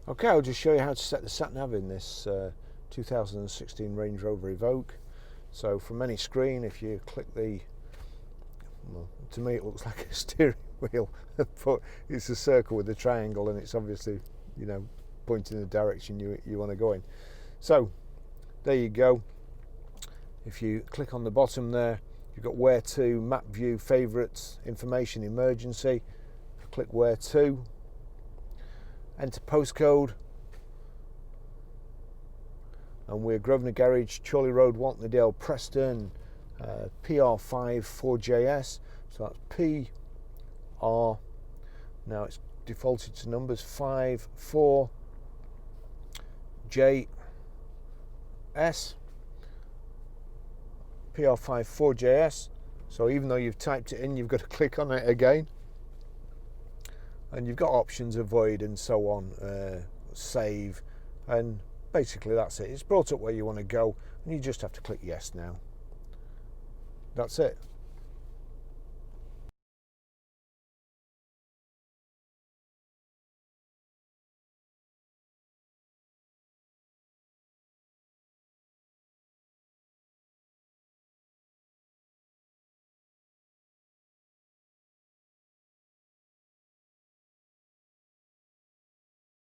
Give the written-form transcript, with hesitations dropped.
Okay, I'll just show you how to set the sat-nav in this 2016 Range Rover Evoque. So from any screen, if you click the, well, to me it looks like a steering wheel, but it's a circle with a triangle and it's obviously, you know, pointing the direction you want to go in. So there you go. If you click on the bottom there, you've got where to, map view, favourites, information, emergency. Click where to, enter postcode, and we're Grosvenor Garage, Chorley Road, Walton-le-Dale, Preston, PR5 4JS. So that's PR, now it's defaulted to numbers, 5 4 JS, PR5 4JS. So even though you've typed it in, you've got to click on it again. And you've got options, avoid and so on, save, and basically that's it. It's brought up where you want to go and you just have to click yes now. That's it.